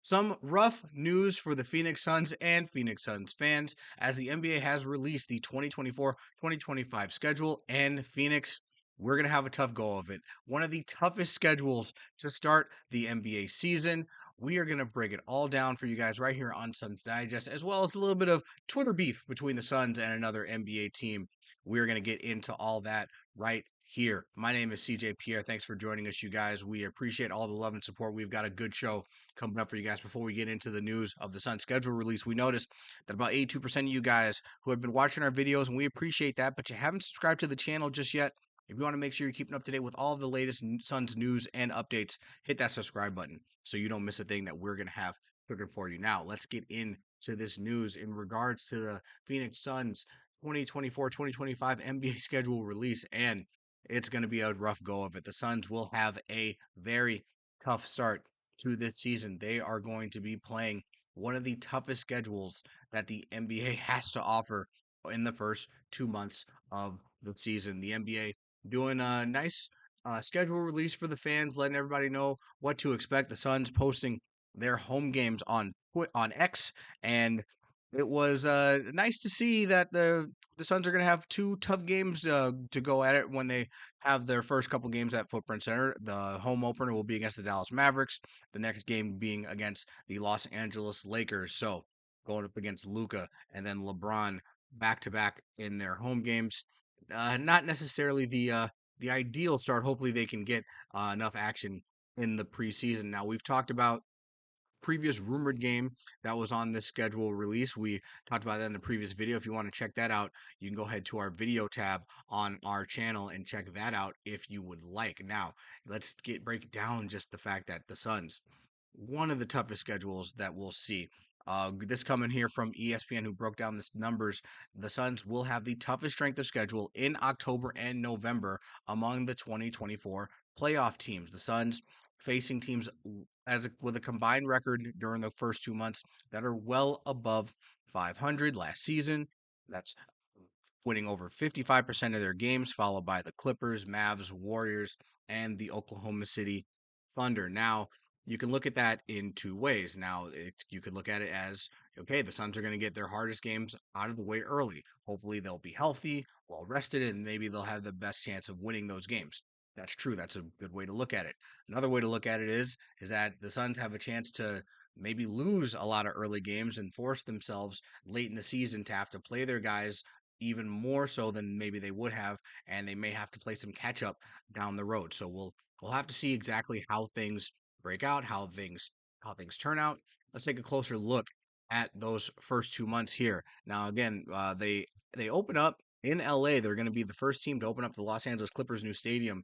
Some rough news for the Phoenix Suns and Phoenix Suns fans as the NBA has released the 2024-2025 schedule, and Phoenix, we're going to have a tough go of it. One of the toughest schedules to start the NBA season. We are going to break it all down for you guys right here on Suns Digest, as well as a little bit of Twitter beef between the Suns and another NBA team. We're going to get into all that right here. My name is CJ Pierre. Thanks for joining us, you guys. We appreciate all the love and support. We've got a good show coming up for you guys. Before we get into the news of the Sun schedule release, we noticed that about 82% of you guys who have been watching our videos, and we appreciate that, but you haven't subscribed to the channel just yet. If you want to make sure you're keeping up to date with all of the latest Suns news and updates, hit that subscribe button so you don't miss a thing that we're going to have cooking for you. Now, let's get into this news in regards to the Phoenix Suns 2024-2025 NBA schedule release, and it's going to be a rough go of it. The Suns will have a very tough start to this season. They are going to be playing one of the toughest schedules that the NBA has to offer in the first 2 months of the season. The NBA doing a nice schedule release for the fans, letting everybody know what to expect. The Suns posting their home games on X, and it was nice to see that the Suns are going to have two tough games to go at it when they have their first couple games at Footprint Center. The home opener will be against the Dallas Mavericks. The next game being against the Los Angeles Lakers. So going up against Luka and then LeBron back to back in their home games. Not necessarily the ideal start. Hopefully they can get enough action in the preseason. Now we've talked about previous rumored game that was on this schedule release. We talked about that in the previous video. If you want to check that out, you can go ahead to our video tab on our channel and check that out if you would like. Now, let's break down just the fact that the Suns, one of the toughest schedules that we'll see. This coming here from ESPN, who broke down the numbers. The Suns will have the toughest strength of schedule in October and November among the 2024 playoff teams. The Suns facing teams with a combined record during the first 2 months that are well above 500 last season. That's winning over 55% of their games, followed by the Clippers, Mavs, Warriors, and the Oklahoma City Thunder. Now, you can look at that in two ways. Now, you could look at it as okay, the Suns are going to get their hardest games out of the way early. Hopefully, they'll be healthy, well rested, and maybe they'll have the best chance of winning those games. That's true. That's a good way to look at it. Another way to look at it is that the Suns have a chance to maybe lose a lot of early games and force themselves late in the season to have to play their guys even more so than maybe they would have, and they may have to play some catch up down the road. So we'll have to see exactly how things break out, how things turn out. Let's take a closer look at those first 2 months here. Now, again, they open up in LA. They're going to be the first team to open up the Los Angeles Clippers' new stadium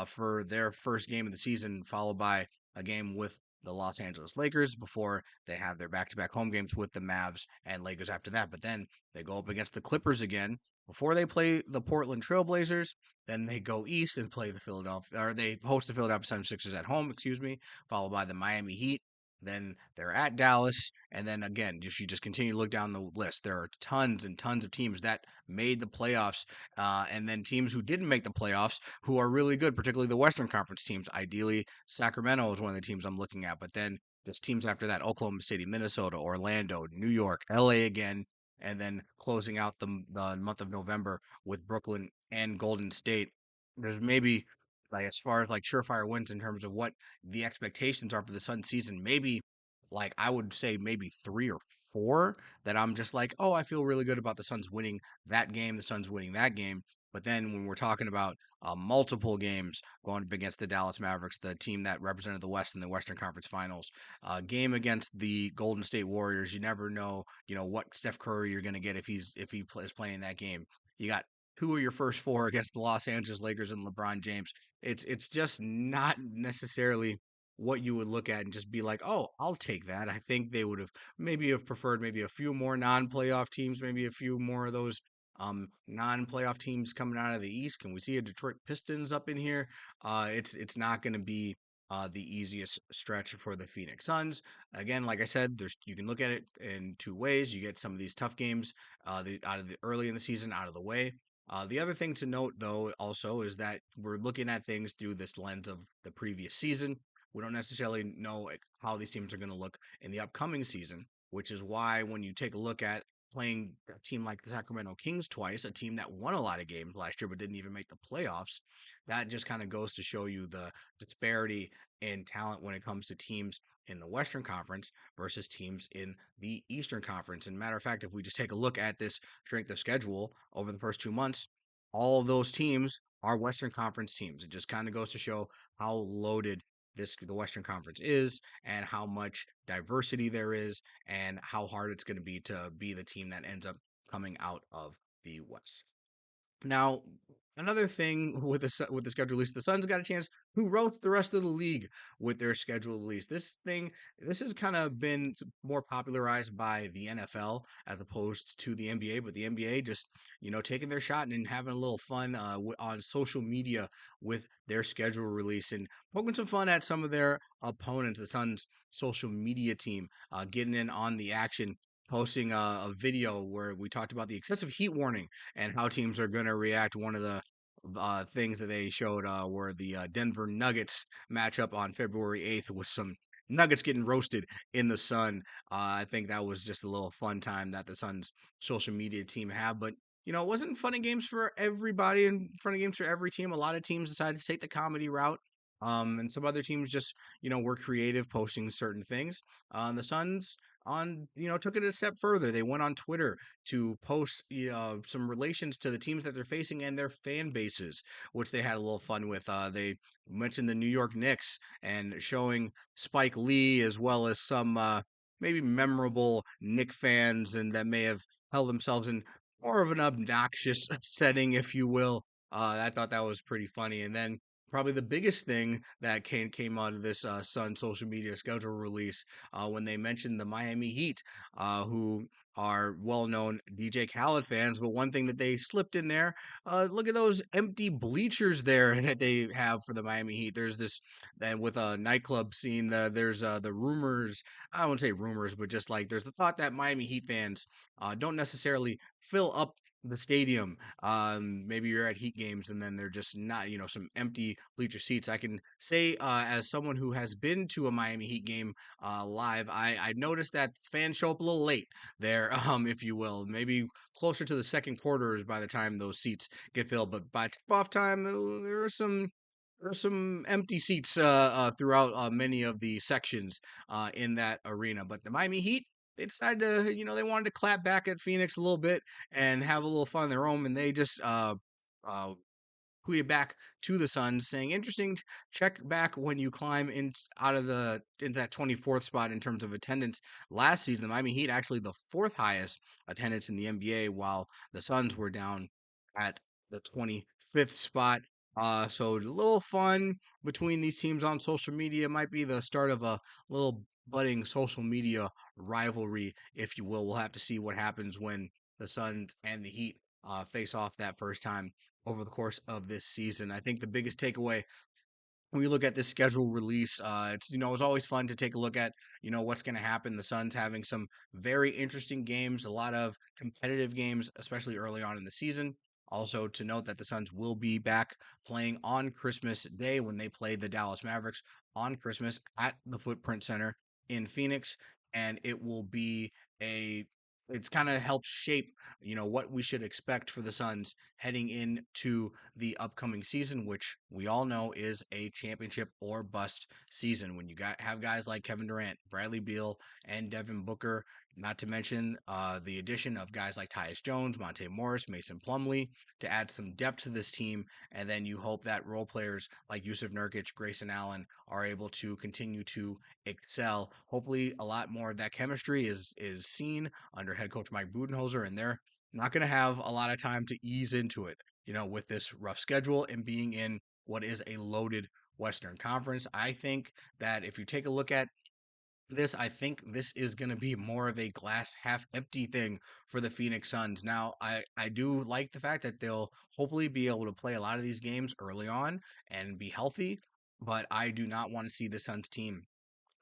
for their first game of the season, followed by a game with the Los Angeles Lakers before they have their back-to-back home games with the Mavs and Lakers after that. But then they go up against the Clippers again before they play the Portland Trailblazers. Then they go east and play the Philadelphia, or they host the Philadelphia 76ers at home, excuse me, followed by the Miami Heat. Then they're at Dallas, and then again, you just continue to look down the list. There are tons and tons of teams that made the playoffs, and then teams who didn't make the playoffs who are really good, particularly the Western Conference teams. Ideally, Sacramento is one of the teams I'm looking at, but then there's teams after that: Oklahoma City, Minnesota, Orlando, New York, LA again, and then closing out the month of November with Brooklyn and Golden State. There's maybe like as far as like surefire wins in terms of what the expectations are for the Sun season, maybe like I would say maybe three or four that I'm just like, oh, I feel really good about the Suns winning that game, the Suns winning that game. But then when we're talking about multiple games going up against the Dallas Mavericks, the team that represented the West in the Western Conference Finals, game against the Golden State Warriors, you never know, what Steph Curry you're going to get if he is playing that game. You got two of your first four against the Los Angeles Lakers and LeBron James. It's just not necessarily what you would look at and just be like, oh, I'll take that. I think they would have maybe have preferred maybe a few more non-playoff teams, maybe a few more of those non-playoff teams coming out of the East. Can we see a Detroit Pistons up in here? It's not going to be the easiest stretch for the Phoenix Suns. Again, like I said, you can look at it in two ways. You get some of these tough games out of the early in the season out of the way. The other thing to note, though, also is that we're looking at things through this lens of the previous season. We don't necessarily know how these teams are going to look in the upcoming season, which is why when you take a look at playing a team like the Sacramento Kings twice, a team that won a lot of games last year but didn't even make the playoffs, that just kind of goes to show you the disparity in talent when it comes to teams in the Western Conference versus teams in the Eastern Conference. And matter of fact, if we just take a look at this strength of schedule over the first 2 months, all of those teams are Western Conference teams. It just kind of goes to show how loaded the Western Conference is and how much diversity there is and how hard it's going to be the team that ends up coming out of the West. Now, another thing with the schedule release, the Suns got a chance to roast the rest of the league with their schedule release. This has kind of been more popularized by the NFL as opposed to the NBA, but the NBA just taking their shot and having a little fun on social media with their schedule release and poking some fun at some of their opponents. The Suns social media team getting in on the action, posting a video where we talked about the excessive heat warning and how teams are going to react. One of the things that they showed were the Denver Nuggets matchup on February 8th with some Nuggets getting roasted in the sun. I think that was just a little fun time that the Suns social media team have. But, it wasn't fun and games for everybody and fun and games for every team. A lot of teams decided to take the comedy route. And some other teams just, were creative posting certain things. The Suns took it a step further. They went on Twitter to post some relations to the teams that they're facing and their fan bases, which they had a little fun with. They mentioned the New York Knicks and showing Spike Lee as well as some maybe memorable Knick fans and that may have held themselves in more of an obnoxious setting, if you will. I thought that was pretty funny. And then probably the biggest thing that came out of this Sun social media schedule release when they mentioned the Miami Heat, who are well-known DJ Khaled fans. But one thing that they slipped in there, look at those empty bleachers there that they have for the Miami Heat. There's this, and with a nightclub scene, there's the rumors. I won't say rumors, but just like there's the thought that Miami Heat fans don't necessarily fill up the stadium. Maybe you're at Heat games and then they're just not, some empty bleacher seats. I can say, as someone who has been to a Miami Heat game live, I noticed that fans show up a little late there, if you will, maybe closer to the second quarters by the time those seats get filled. But by tip-off time, there are some empty seats throughout many of the sections in that arena. But the Miami Heat, they decided to, they wanted to clap back at Phoenix a little bit and have a little fun on their own, and they just uh, tweeted back to the Suns saying, "Interesting. Check back when you climb in out of the into that 24th spot in terms of attendance. Last season, the Miami Heat actually the fourth highest attendance in the NBA, while the Suns were down at the 25th spot. So a little fun between these teams on social media might be the start of a little budding social media rivalry, if you will. We'll have to see what happens when the Suns and the Heat face off that first time over the course of this season. I think the biggest takeaway when you look at this schedule release, it's always fun to take a look at what's going to happen. The Suns having some very interesting games, a lot of competitive games, especially early on in the season. Also to note that the Suns will be back playing on Christmas Day when they play the Dallas Mavericks on Christmas at the Footprint Center in Phoenix, and it will be a it's kind of helps shape what we should expect for the Suns heading into the upcoming season, which we all know is a championship or bust season. When you have guys like Kevin Durant, Bradley Beal, and Devin Booker, not to mention the addition of guys like Tyus Jones, Monte Morris, Mason Plumlee to add some depth to this team, and then you hope that role players like Yusuf Nurkic, Grayson Allen are able to continue to excel. Hopefully, a lot more of that chemistry is seen under head coach Mike Budenholzer, and they're not going to have a lot of time to ease into it, with this rough schedule and being in what is a loaded Western Conference. I think that if you take a look at this, I think this is going to be more of a glass half empty thing for the Phoenix Suns. Now, I do like the fact that they'll hopefully be able to play a lot of these games early on and be healthy, but I do not want to see the Suns team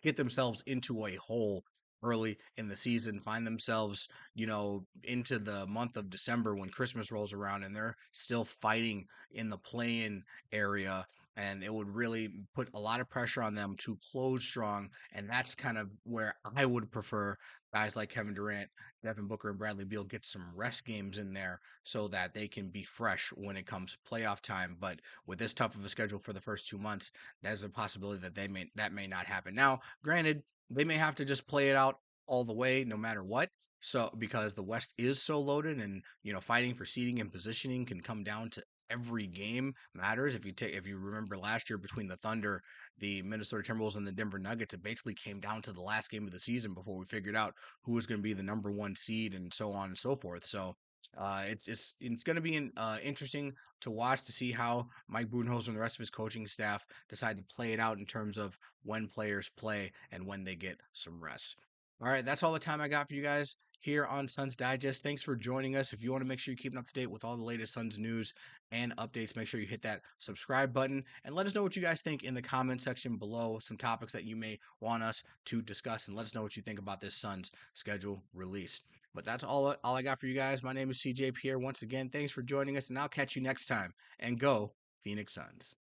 get themselves into a hole early in the season, find themselves, into the month of December when Christmas rolls around and they're still fighting in the play-in area and it would really put a lot of pressure on them to close strong. And that's kind of where I would prefer guys like Kevin Durant, Devin Booker, and Bradley Beal get some rest games in there so that they can be fresh when it comes playoff time. But with this tough of a schedule for the first 2 months, there's a possibility that that may not happen. Now, granted, they may have to just play it out all the way, no matter what. So because the West is so loaded, and fighting for seeding and positioning can come down to every game matters. If you remember last year between the Thunder, the Minnesota Timberwolves, and the Denver Nuggets, it basically came down to the last game of the season before we figured out who was going to be the number one seed and so on and so forth. So it's going to be interesting to watch to see how Mike Budenholzer and the rest of his coaching staff decide to play it out in terms of when players play and when they get some rest. All right, that's all the time I got for you guys here on Suns Digest. Thanks for joining us. If you want to make sure you're keeping up to date with all the latest Suns news and updates, make sure you hit that subscribe button and let us know what you guys think in the comment section below. Some topics that you may want us to discuss, and let us know what you think about this Suns schedule release. But that's all I got for you guys. My name is CJ Pierre. Once again, thanks for joining us, and I'll catch you next time. And go Phoenix Suns.